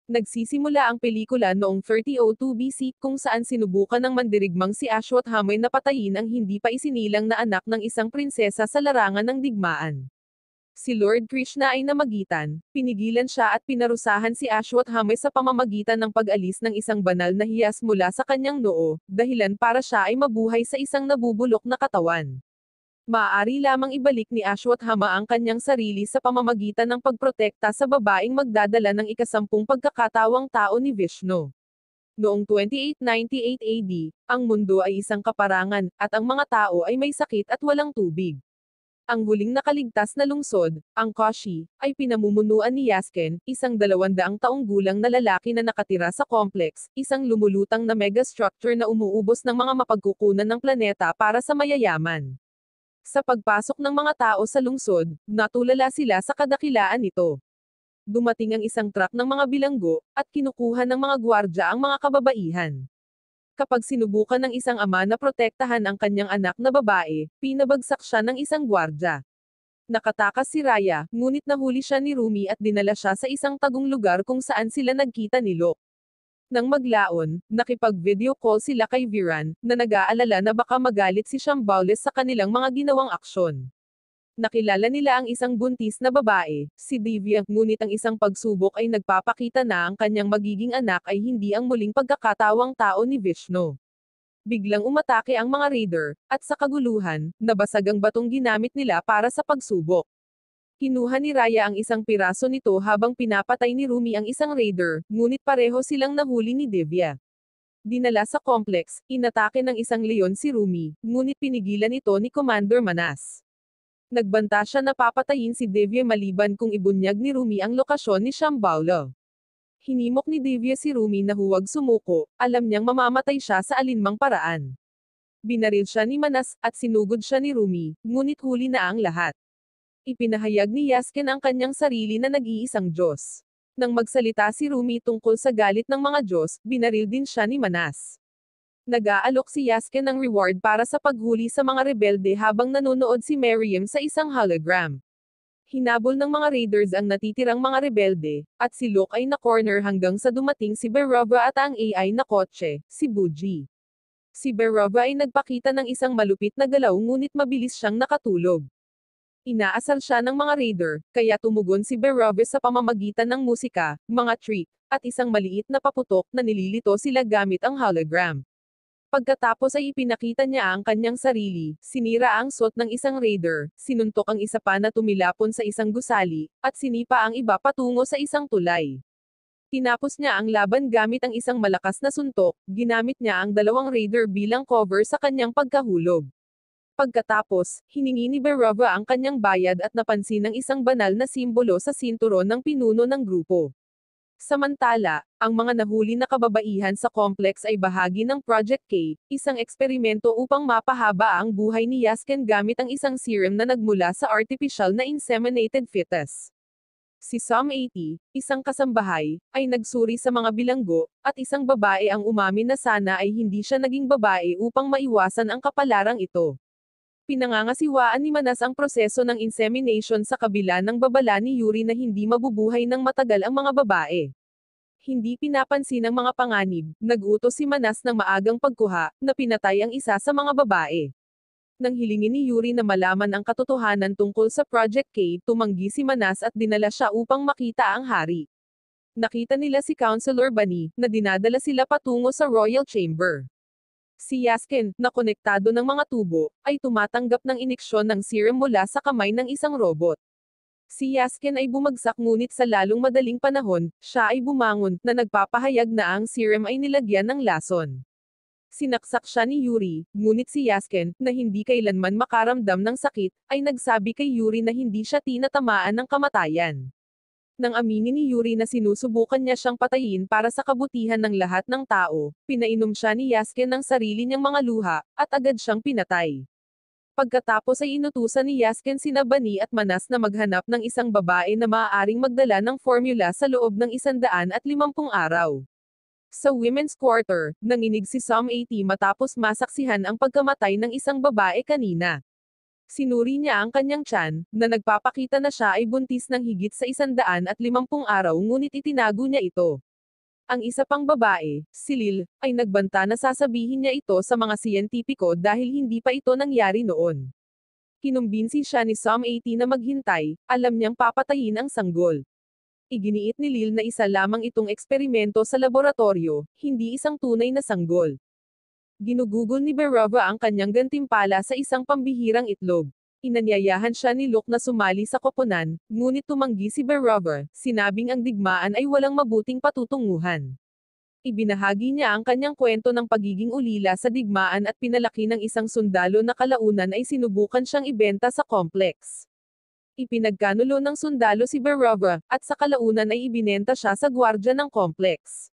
Nagsisimula ang pelikula noong 3002 BC kung saan sinubukan ng mandirigmang si Ashwatthama na patayin ang hindi pa isinilang na anak ng isang prinsesa sa larangan ng digmaan. Si Lord Krishna ay namagitan, pinigilan siya at pinarusahan si Ashwatthama sa pamamagitan ng pag-alis ng isang banal na hiyas mula sa kanyang noo, dahilan para siya ay mabuhay sa isang nabubulok na katawan. Maaari lamang ibalik ni Ashwatthama ang kanyang sarili sa pamamagitan ng pagprotekta sa babaeng magdadala ng ikasampung pagkakatawang tao ni Vishnu. Noong 2898 AD, ang mundo ay isang kaparangan, at ang mga tao ay may sakit at walang tubig. Ang huling nakaligtas na lungsod, ang Kashi, ay pinamumunuan ni Yasken, isang 200 taong gulang na lalaki na nakatira sa complex, isang lumulutang na megastructure na umuubos ng mga mapagkukunan ng planeta para sa mayayaman. Sa pagpasok ng mga tao sa lungsod, natulala sila sa kadakilaan nito. Dumating ang isang truck ng mga bilanggo, at kinukuha ng mga gwardya ang mga kababaihan. Kapag sinubukan ng isang ama na protektahan ang kanyang anak na babae, pinabagsak siya ng isang gwardya. Nakatakas si Raya, ngunit nahuli siya ni Rumi at dinala siya sa isang tagong lugar kung saan sila nagkita ni Lok. Nang maglaon, nakipag-video call sila kay Viran, na nag-aalala na baka magalit si Shambaulis sa kanilang mga ginawang aksyon. Nakilala nila ang isang buntis na babae, si Divya, ngunit ang isang pagsubok ay nagpapakita na ang kanyang magiging anak ay hindi ang muling pagkakatawang tao ni Vishnu. Biglang umatake ang mga raider, at sa kaguluhan, nabasag ang batong ginamit nila para sa pagsubok. Kinuha ni Raya ang isang piraso nito habang pinapatay ni Rumi ang isang raider, ngunit pareho silang nahuli ni Divya. Dinala sa complex, inatake ng isang leon si Rumi, ngunit pinigilan ito ni Commander Manas. Nagbanta siya na papatayin si Divya maliban kung ibunyag ni Rumi ang lokasyon ni Shambhala. Hinimok ni Divya si Rumi na huwag sumuko, alam niyang mamamatay siya sa alinmang paraan. Binaril siya ni Manas, at sinugod siya ni Rumi, ngunit huli na ang lahat. Ipinahayag ni Yasken ang kanyang sarili na nag-iisang Diyos. Nang magsalita si Rumi tungkol sa galit ng mga Diyos, binaril din siya ni Manas. Nag-aalok si Yasken ng reward para sa paghuli sa mga rebelde habang nanonood si Miriam sa isang hologram. Hinabol ng mga raiders ang natitirang mga rebelde, at si Lok ay na-corner hanggang sa dumating si Berova at ang AI na kotse, si Buji. Si Berova ay nagpakita ng isang malupit na galaw ngunit mabilis siyang nakatulog. Inaasar siya ng mga raider, kaya tumugon si Berova sa pamamagitan ng musika, mga trick, at isang maliit na paputok na nililito sila gamit ang hologram. Pagkatapos ay ipinakita niya ang kanyang sarili, sinira ang suot ng isang raider, sinuntok ang isa pa na tumilapon sa isang gusali, at sinipa ang iba patungo sa isang tulay. Tinapos niya ang laban gamit ang isang malakas na suntok, ginamit niya ang 2 raider bilang cover sa kanyang pagkahulog. Pagkatapos, hiningi ni Berova ang kanyang bayad at napansin ng isang banal na simbolo sa sinturon ng pinuno ng grupo. Samantala, ang mga nahuli na kababaihan sa complex ay bahagi ng Project K, isang eksperimento upang mapahaba ang buhay ni Yasken gamit ang isang serum na nagmula sa artificial na inseminated fetus. Si Psalm 80, isang kasambahay, ay nagsuri sa mga bilanggo, at isang babae ang umamin na sana ay hindi siya naging babae upang maiwasan ang kapalarang ito. Pinangangasiwaan ni Manas ang proseso ng insemination sa kabila ng babala ni Yuri na hindi mabubuhay ng matagal ang mga babae. Hindi pinapansin ng mga panganib, nag-utos si Manas ng maagang pagkuha, na pinatay ang isa sa mga babae. Nang hilingin ni Yuri na malaman ang katotohanan tungkol sa Project K, tumanggi si Manas at dinala siya upang makita ang hari. Nakita nila si Counselor Bani, na dinadala sila patungo sa Royal Chamber. Si Yasken, na konektado ng mga tubo, ay tumatanggap ng iniksyon ng serum mula sa kamay ng isang robot. Si Yasken ay bumagsak ngunit sa lalong madaling panahon, siya ay bumangon, na nagpapahayag na ang serum ay nilagyan ng lason. Sinaksak siya ni Yuri, ngunit si Yasken, na hindi kailanman makaramdam ng sakit, ay nagsabi kay Yuri na hindi siya tinatamaan ng kamatayan. Nang aminin ni Yuri na sinusubukan niya siyang patayin para sa kabutihan ng lahat ng tao, pinainom siya ni Yasken ng sarili niyang mga luha, at agad siyang pinatay. Pagkatapos ay inutusan ni Yasken sina Bani at Manas na maghanap ng isang babae na maaaring magdala ng formula sa loob ng 150 araw. Sa women's quarter, nanginig si Psalm 80 matapos masaksihan ang pagkamatay ng isang babae kanina. Sinuri niya ang kanyang tiyan, na nagpapakita na siya ay buntis ng higit sa 150 araw ngunit itinago niya ito. Ang isa pang babae, si Lil, ay nagbanta na sasabihin niya ito sa mga siyentipiko dahil hindi pa ito nangyari noon. Kinumbinsi siya ni Psalm 80 na maghintay, alam niyang papatayin ang sanggol. Iginiit ni Lil na isa lamang itong eksperimento sa laboratorio, hindi isang tunay na sanggol. Ginugugol ni Berova ang kanyang gantimpala sa isang pambihirang itlog. Inanyayahan siya ni Luke na sumali sa koponan, ngunit tumanggi si Berova, sinabing ang digmaan ay walang mabuting patutunguhan. Ibinahagi niya ang kanyang kwento ng pagiging ulila sa digmaan at pinalaki ng isang sundalo na kalaunan ay sinubukan siyang ibenta sa complex. Ipinagkanulo ng sundalo si Berova, at sa kalaunan ay ibinenta siya sa gwardya ng complex.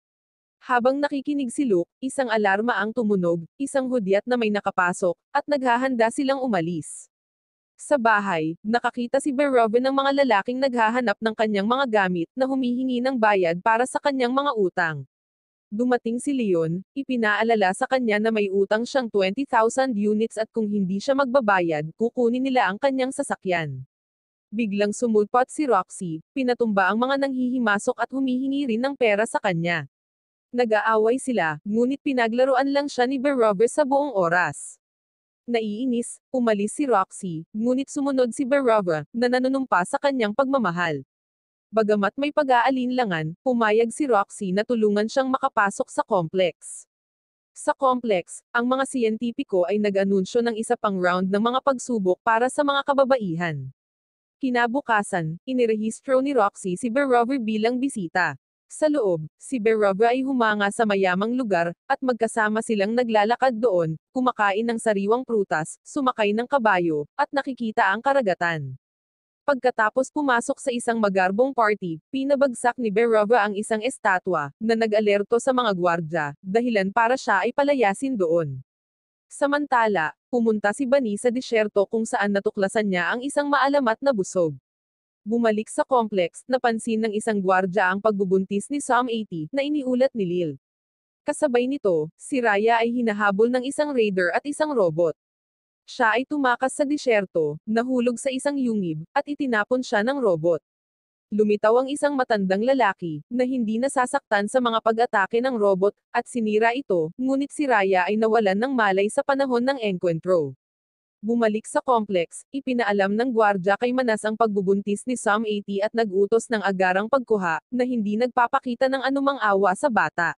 Habang nakikinig si Luke, isang alarma ang tumunog, isang hudyat na may nakapasok, at naghahanda silang umalis. Sa bahay, nakakita si Berova ng mga lalaking naghahanap ng kanyang mga gamit na humihingi ng bayad para sa kanyang mga utang. Dumating si Leon, ipinaalala sa kanya na may utang siyang 20,000 units at kung hindi siya magbabayad, kukunin nila ang kanyang sasakyan. Biglang sumulpot si Roxy, pinatumba ang mga nanghihimasok at humihingi rin ng pera sa kanya. Nag-aaway sila, ngunit pinaglaruan lang siya ni Berova sa buong oras. Naiinis, umalis si Roxy, ngunit sumunod si Berova, na nanunumpa sa kanyang pagmamahal. Bagamat may pag-aalinlangan, pumayag si Roxy na tulungan siyang makapasok sa complex. Sa complex, ang mga siyentipiko ay nag-anunsyo ng isa pang round ng mga pagsubok para sa mga kababaihan. Kinabukasan, inirehistro ni Roxy si Berova bilang bisita. Sa loob, si Berova ay humanga sa mayamang lugar, at magkasama silang naglalakad doon, kumakain ng sariwang prutas, sumakay ng kabayo, at nakikita ang karagatan. Pagkatapos pumasok sa isang magarbong party, pinabagsak ni Berova ang isang estatwa, na nag-alerto sa mga gwardya, dahilan para siya ay palayasin doon. Samantala, pumunta si Bunny sa disyerto kung saan natuklasan niya ang isang maalamat na busog. Bumalik sa complex, napansin ng isang gwardya ang pagbubuntis ni Psalm 80, na iniulat ni Lil. Kasabay nito, si Raya ay hinahabol ng isang raider at isang robot. Siya ay tumakas sa disyerto, nahulog sa isang yungib, at itinapon siya ng robot. Lumitaw ang isang matandang lalaki, na hindi nasasaktan sa mga pag-atake ng robot, at sinira ito, ngunit si Raya ay nawalan ng malay sa panahon ng enkwentro. Bumalik sa complex, ipinaalam ng gwardya kay Manas ang pagbubuntis ni Psalm 80 at nag-utos ng agarang pagkuha, na hindi nagpapakita ng anumang awa sa bata.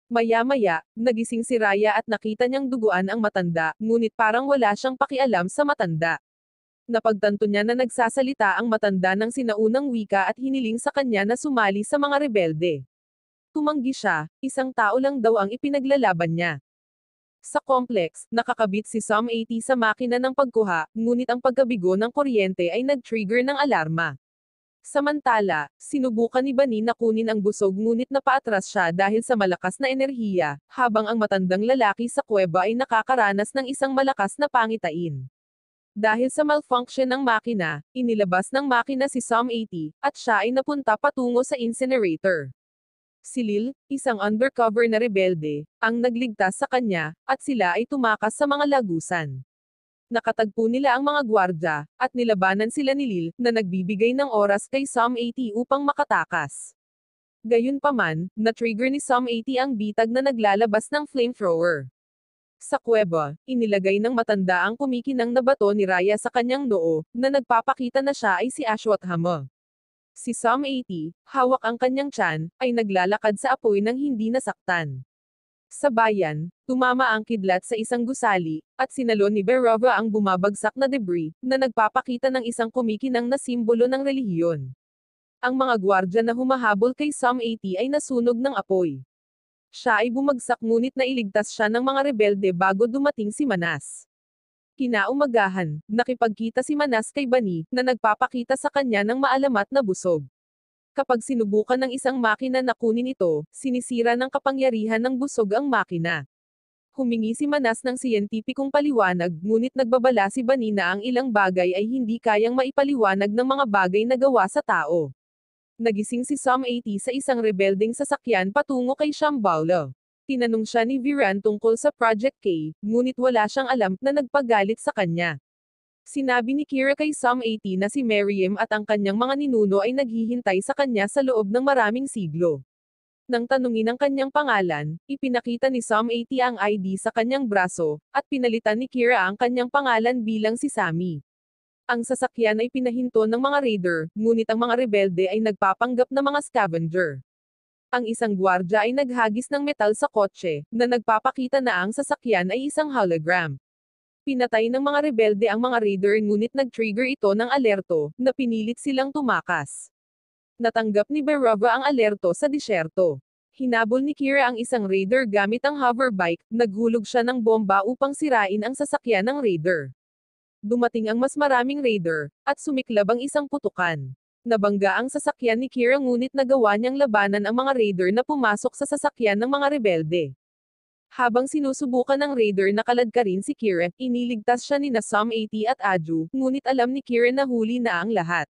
Maya-maya, nagising si Raya at nakita niyang duguan ang matanda, ngunit parang wala siyang pakialam sa matanda. Napagtanto niya na nagsasalita ang matanda ng sinaunang wika at hiniling sa kanya na sumali sa mga rebelde. Tumanggi siya, isang tao lang daw ang ipinaglalaban niya. Sa complex, nakakabit si Psalm 80 sa makina ng pagkuha, ngunit ang pagkabigo ng kuryente ay nag-trigger ng alarma. Samantala, sinubukan ni Bunny na kunin ang busog ngunit napaatras siya dahil sa malakas na enerhiya, habang ang matandang lalaki sa kuweba ay nakakaranas ng isang malakas na pangitain. Dahil sa malfunction ng makina, inilabas ng makina si Psalm 80, at siya ay napunta patungo sa incinerator. Si Lil, isang undercover na rebelde, ang nagligtas sa kanya, at sila ay tumakas sa mga lagusan. Nakatagpo nila ang mga gwardya, at nilabanan sila ni Lil, na nagbibigay ng oras kay Psalm 80 upang makatakas. Gayunpaman, na-trigger ni Psalm 80 ang bitag na naglalabas ng flamethrower. Sa kuweba, inilagay ng matanda ang kumikinang na bato ni Raya sa kanyang noo, na nagpapakita na siya ay si Ashwatthama. Si Psalm 80, hawak ang kanyang tiyan, ay naglalakad sa apoy nang hindi nasaktan. Sa bayan, tumama ang kidlat sa isang gusali, at sinalo ni Berova ang bumabagsak na debris, na nagpapakita ng isang kumikinang na simbolo ng relihiyon. Ang mga gwardya na humahabol kay Psalm 80 ay nasunog ng apoy. Siya ay bumagsak ngunit nailigtas siya ng mga rebelde bago dumating si Manas. Kinaumagahan, nakipagkita si Manas kay Bunny, na nagpapakita sa kanya ng maalamat na busog. Kapag sinubukan ng isang makina na kunin ito, sinisira ng kapangyarihan ng busog ang makina. Humingi si Manas ng siyentipikong paliwanag, ngunit nagbabala si Bunny na ang ilang bagay ay hindi kayang maipaliwanag ng mga bagay na gawa sa tao. Nagising si Psalm 80 sa isang rebeldeng sasakyan patungo kay Shambhala. Tinanong siya ni Viran tungkol sa Project K, ngunit wala siyang alam na nagpagalit sa kanya. Sinabi ni Kira kay Psalm 80 na si Miriam at ang kanyang mga ninuno ay naghihintay sa kanya sa loob ng maraming siglo. Nang tanungin ang kanyang pangalan, ipinakita ni Sam 80 ang ID sa kanyang braso, at pinalitan ni Kira ang kanyang pangalan bilang si Sammy. Ang sasakyan ay pinahinto ng mga raider, ngunit ang mga rebelde ay nagpapanggap na mga scavenger. Ang isang gwardya ay naghagis ng metal sa kotse, na nagpapakita na ang sasakyan ay isang hologram. Pinatay ng mga rebelde ang mga raider ngunit nag-trigger ito ng alerto, na pinilit silang tumakas. Natanggap ni Berova ang alerto sa disyerto. Hinabol ni Kira ang isang raider gamit ang hoverbike, naghulog siya ng bomba upang sirain ang sasakyan ng raider. Dumating ang mas maraming raider, at sumiklab ang isang putukan. Nabangga ang sasakyan ni Kira ngunit nagawa niyang labanan ang mga raider na pumasok sa sasakyan ng mga rebelde. Habang sinusubukan ng raider na kaladkarin si Kira, iniligtas siya ni Sam 80 at Aju, ngunit alam ni Kira na huli na ang lahat.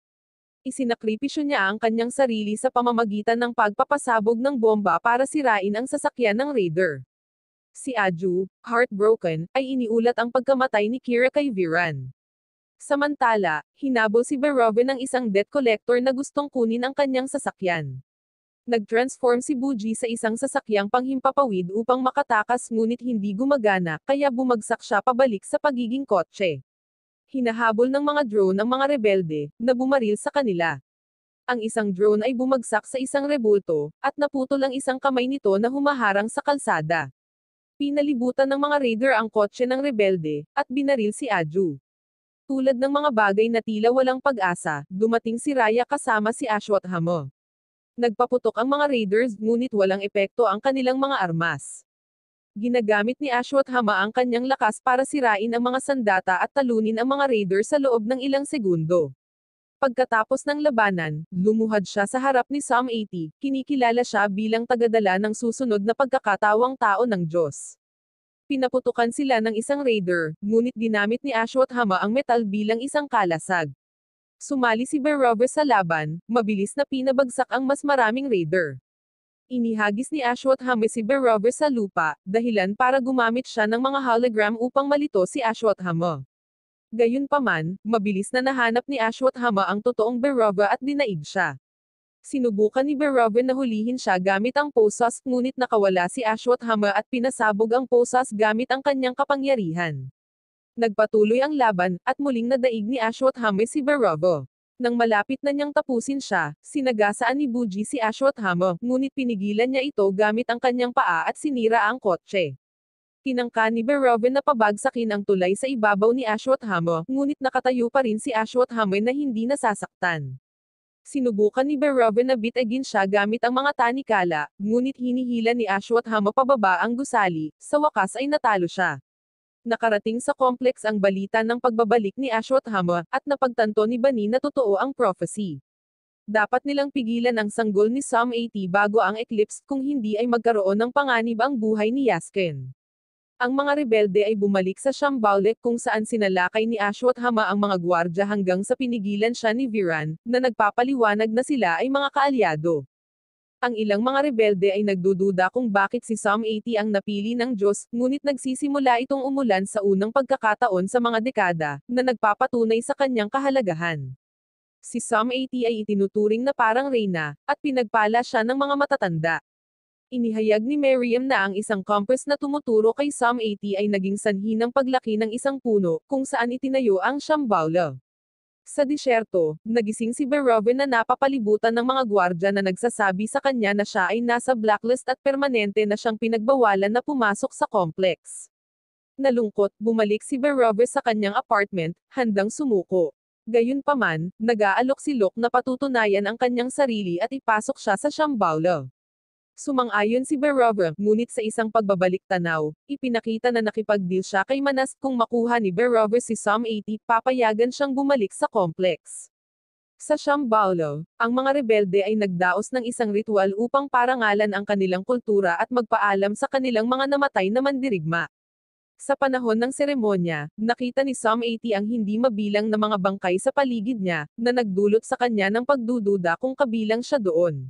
Isinakripisyo niya ang kanyang sarili sa pamamagitan ng pagpapasabog ng bomba para sirain ang sasakyan ng raider. Si Aju, heartbroken, ay iniulat ang pagkamatay ni Kira kay Viran. Samantala, hinabol si Berova ng isang debt collector na gustong kunin ang kanyang sasakyan. Nag-transform si Buji sa isang sasakyang panghimpapawid upang makatakas ngunit hindi gumagana, kaya bumagsak siya pabalik sa pagiging kotse. Hinahabol ng mga drone ang mga rebelde, na bumaril sa kanila. Ang isang drone ay bumagsak sa isang rebulto, at naputol ang isang kamay nito na humaharang sa kalsada. Pinalibutan ng mga raider ang kotse ng rebelde, at binaril si Aju. Tulad ng mga bagay na tila walang pag-asa, dumating si Raya kasama si Ashwatthama. Nagpaputok ang mga raiders, ngunit walang epekto ang kanilang mga armas. Ginagamit ni Ashwatthama ang kanyang lakas para sirain ang mga sandata at talunin ang mga raider sa loob ng ilang segundo. Pagkatapos ng labanan, lumuhad siya sa harap ni Sam 80, kinikilala siya bilang tagadala ng susunod na pagkakatawang tao ng Diyos. Pinaputukan sila ng isang raider, ngunit ginamit ni Ashwatthama ang metal bilang isang kalasag. Sumali si Berova sa laban, mabilis na pinabagsak ang mas maraming raider. Inihagis ni Ashwatthama si Berova sa lupa, dahilan para gumamit siya ng mga hologram upang malito si Ashwatthama. Gayunpaman, mabilis na nahanap ni Ashwatthama ang totoong Berova at dinaig siya. Sinubukan ni Berova na hulihin siya gamit ang posas, ngunit nakawala si Ashwatthama at pinasabog ang posas gamit ang kanyang kapangyarihan. Nagpatuloy ang laban, at muling nadaig ni Ashwatthama si Berova. Nang malapit na niyang tapusin siya, sinagasaan ni Buji si Ashwatthama, ngunit pinigilan niya ito gamit ang kanyang paa at sinira ang kotse. Tinangka ni Berova na pabagsakin ang tulay sa ibabaw ni Ashwatthama, ngunit nakatayo pa rin si Ashwatthama na hindi nasasaktan. Sinubukan ni Berova na bitagin siya gamit ang mga tanikala, ngunit hinihila ni Ashwatthama pababa ang gusali, sa wakas ay natalo siya. Nakarating sa complex ang balita ng pagbabalik ni Ashwatthama, at napagtanto ni Bani na totoo ang prophecy. Dapat nilang pigilan ang sanggol ni Sam 80 bago ang eclipse, kung hindi ay magkaroon ng panganib ang buhay ni Yaskin. Ang mga rebelde ay bumalik sa Shambhala kung saan sinalakay ni Ashwatthama ang mga gwardya hanggang sa pinigilan siya ni Viran, na nagpapaliwanag na sila ay mga kaalyado. Ang ilang mga rebelde ay nagdududa kung bakit si Sam 80 ang napili ng Diyos, ngunit nagsisimula itong umulan sa unang pagkakataon sa mga dekada, na nagpapatunay sa kanyang kahalagahan. Si Sam 80 ay itinuturing na parang reyna, at pinagpala siya ng mga matatanda. Inihayag ni Miriam na ang isang compass na tumuturo kay Sam 80 ay naging sanhi ng paglaki ng isang puno, kung saan itinayo ang Shambhala. Sa disyerto, nagising si Berova na napapalibutan ng mga gwardya na nagsasabi sa kanya na siya ay nasa blacklist at permanente na siyang pinagbawalan na pumasok sa complex. Nalungkot, bumalik si Berova sa kanyang apartment, handang sumuko. Gayunpaman, nag-aalok si Locke na patutunayan ang kanyang sarili at ipasok siya sa Shambhala. Sumang-ayon si Berova, ngunit sa isang pagbabalik tanaw, ipinakita na nakipag-deal siya kay Manas kung makuha ni Berova si Sam 80, papayagan siyang bumalik sa complex. Sa Shambhala, ang mga rebelde ay nagdaos ng isang ritual upang parangalan ang kanilang kultura at magpaalam sa kanilang mga namatay na mandirigma. Sa panahon ng seremonya, nakita ni Sam 80 ang hindi mabilang na mga bangkay sa paligid niya, na nagdulot sa kanya ng pagdududa kung kabilang siya doon.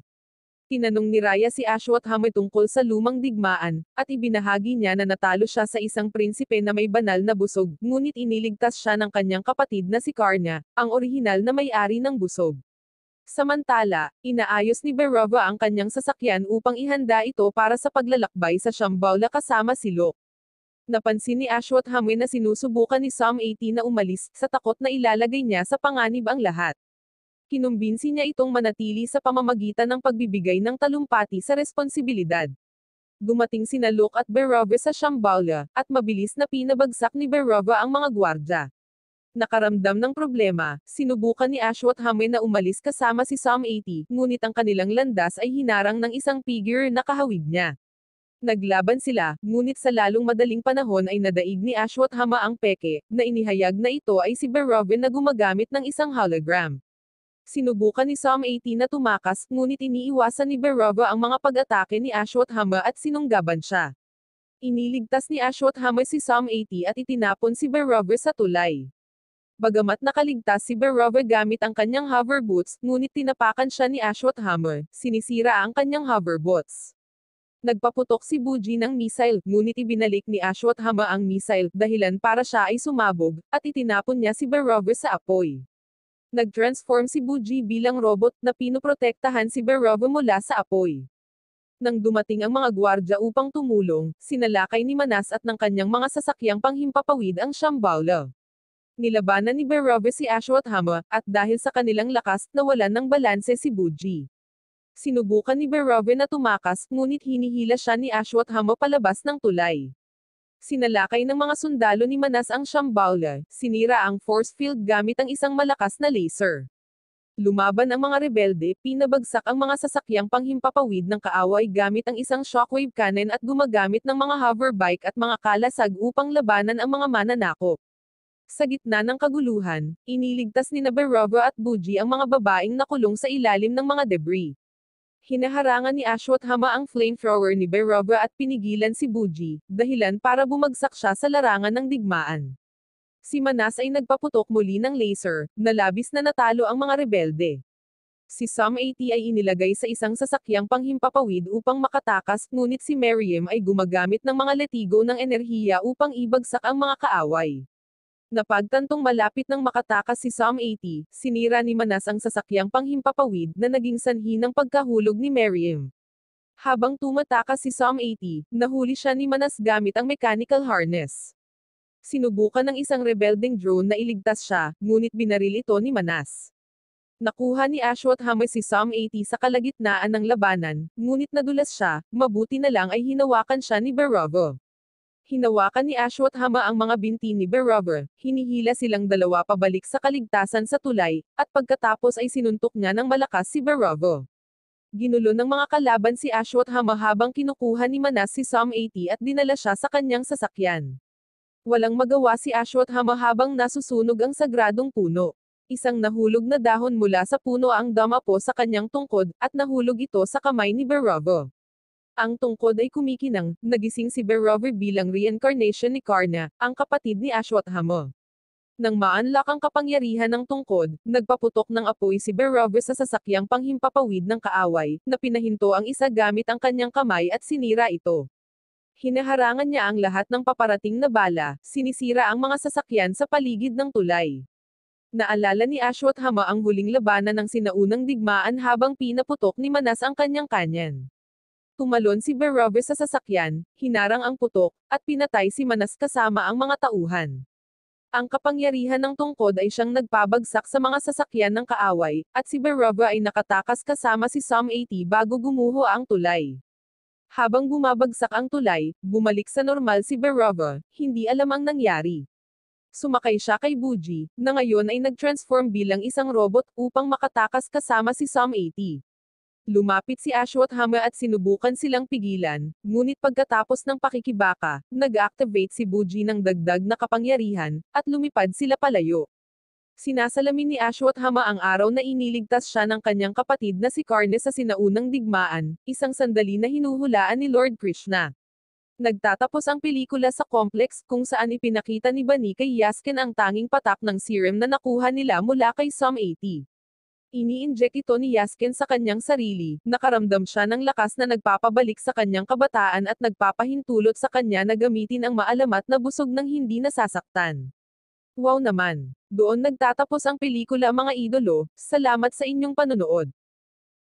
Tinanong ni Raya si Ashwatthama tungkol sa lumang digmaan, at ibinahagi niya na natalo siya sa isang prinsipe na may banal na busog, ngunit iniligtas siya ng kanyang kapatid na si Karna, ang orihinal na may-ari ng busog. Samantala, inaayos ni Berova ang kanyang sasakyan upang ihanda ito para sa paglalakbay sa Shambhala kasama si Luke. Napansin ni Ashwatthama na sinusubukan ni Psalm 80 na umalis sa takot na ilalagay niya sa panganib ang lahat. Kinumbinsi niya itong manatili sa pamamagitan ng pagbibigay ng talumpati sa responsibilidad. Dumating sina Luke at Berova sa Shambhala, at mabilis na pinabagsak ni Berova ang mga gwardya. Nakaramdam ng problema, sinubukan ni Ashwatthama na umalis kasama si Psalm 80, ngunit ang kanilang landas ay hinarang ng isang figure na kahawig niya. Naglaban sila, ngunit sa lalong madaling panahon ay nadaig ni Ashwatthama ang peke, na inihayag na ito ay si Berova na gumagamit ng isang hologram. Sinubukan ni Psalm 80 na tumakas, ngunit iniiwasan ni Berova ang mga pag-atake ni Ashwatthama at sinunggaban siya. Iniligtas ni Ashwatthama si Psalm 80 at itinapon si Berova sa tulay. Bagamat nakaligtas si Berova gamit ang kanyang hover boots, ngunit tinapakan siya ni Ashwatthama, sinisira ang kanyang hover boots. Nagpaputok si Buji ng missile, ngunit ibinalik ni Ashwatthama ang missile, dahilan para siya ay sumabog, at itinapon niya si Berova sa apoy. Nag-transform si Buji bilang robot na pinoprotektahan si Berova mula sa apoy. Nang dumating ang mga gwardya upang tumulong, sinalakay ni Manas at ng kanyang mga sasakyang panghimpapawid ang Shambhala. Nilabanan ni Berova si Ashwatthama, at dahil sa kanilang lakas, nawalan ng balanse si Buji. Sinubukan ni Berova na tumakas, ngunit hinihila siya ni Ashwatthama palabas ng tulay. Sinalakay ng mga sundalo ni Manas ang Shambhala, sinira ang force field gamit ang isang malakas na laser. Lumaban ang mga rebelde, pinabagsak ang mga sasakyang panghimpapawid ng kaaway gamit ang isang shockwave cannon at gumagamit ng mga hoverbike at mga kalasag upang labanan ang mga mananakop. Sa gitna ng kaguluhan, iniligtas ni Berova at Buji ang mga babaeng nakulong sa ilalim ng mga debris. Hinaharangan ni Ashwatthama ang flamethrower ni Berova at pinigilan si Buji, dahilan para bumagsak siya sa larangan ng digmaan. Si Manas ay nagpaputok muli ng laser, na labis na natalo ang mga rebelde. Si Psalm 80 ay inilagay sa isang sasakyang panghimpapawid upang makatakas, ngunit si Miriam ay gumagamit ng mga letigo ng enerhiya upang ibagsak ang mga kaaway. Napagtantong malapit ng makatakas si Psalm 80, sinira ni Manas ang sasakyang panghimpapawid na naging sanhi ng pagkahulog ni Miriam. Habang tumatakas si Psalm 80, nahuli siya ni Manas gamit ang mechanical harness. Sinubukan ng isang rebelding drone na iligtas siya, ngunit binaril ito ni Manas. Nakuha ni Ashwatthama si Psalm 80 sa kalagitnaan ng labanan, ngunit nadulas siya, mabuti na lang ay hinawakan siya ni Berova. Hinawakan ni Ashwatthama ang mga binti ni Berova, hinihila silang dalawa pabalik sa kaligtasan sa tulay, at pagkatapos ay sinuntok niya ng malakas si Berova. Ginulo ng mga kalaban si Ashwatthama habang kinukuha ni Manas si Psalm 80 at dinala siya sa kanyang sasakyan. Walang magawa si Ashwatthama habang nasusunog ang sagradong puno. Isang nahulog na dahon mula sa puno ang dumapo sa kanyang tungkod, at nahulog ito sa kamay ni Berova. Ang tungkod ay kumikinang, nagising si Berova bilang reincarnation ni Karna, ang kapatid ni Ashwatthama. Nang ma-unlock ang kapangyarihan ng tungkod, nagpaputok ng apoy si Berova sa sasakyang panghimpapawid ng kaaway, na pinahinto ang isa gamit ang kanyang kamay at sinira ito. Hinaharangan niya ang lahat ng paparating na bala, sinisira ang mga sasakyan sa paligid ng tulay. Naalala ni Ashwatthama ang huling labanan ng sinaunang digmaan habang pinaputok ni Manas ang kanyang kanyan. Tumalon si Berova sa sasakyan, hinarang ang putok, at pinatay si Manas kasama ang mga tauhan. Ang kapangyarihan ng tungkod ay siyang nagpabagsak sa mga sasakyan ng kaaway, at si Berova ay nakatakas kasama si Psalm 80 bago gumuho ang tulay. Habang bumabagsak ang tulay, bumalik sa normal si Berova, hindi alam ang nangyari. Sumakay siya kay Buji, na ngayon ay nag-transform bilang isang robot upang makatakas kasama si Psalm 80. Lumapit si Ashwatthama at sinubukan silang pigilan, ngunit pagkatapos ng pakikibaka, nag-activate si Buji ng dagdag na kapangyarihan, at lumipad sila palayo. Sinasalamin ni Ashwatthama ang araw na iniligtas siya ng kanyang kapatid na si Karna sa sinaunang digmaan, isang sandali na hinuhulaan ni Lord Krishna. Nagtatapos ang pelikula sa complex kung saan ipinakita ni Bani kay Yaskin ang tanging patak ng serum na nakuha nila mula kay Psalm 80. Ini-inject ito ni Yaskin sa kanyang sarili, nakaramdam siya ng lakas na nagpapabalik sa kanyang kabataan at nagpapahintulot sa kanya na gamitin ang maalamat na busog ng hindi nasasaktan. Wow naman! Doon nagtatapos ang pelikula mga idolo, salamat sa inyong panonood.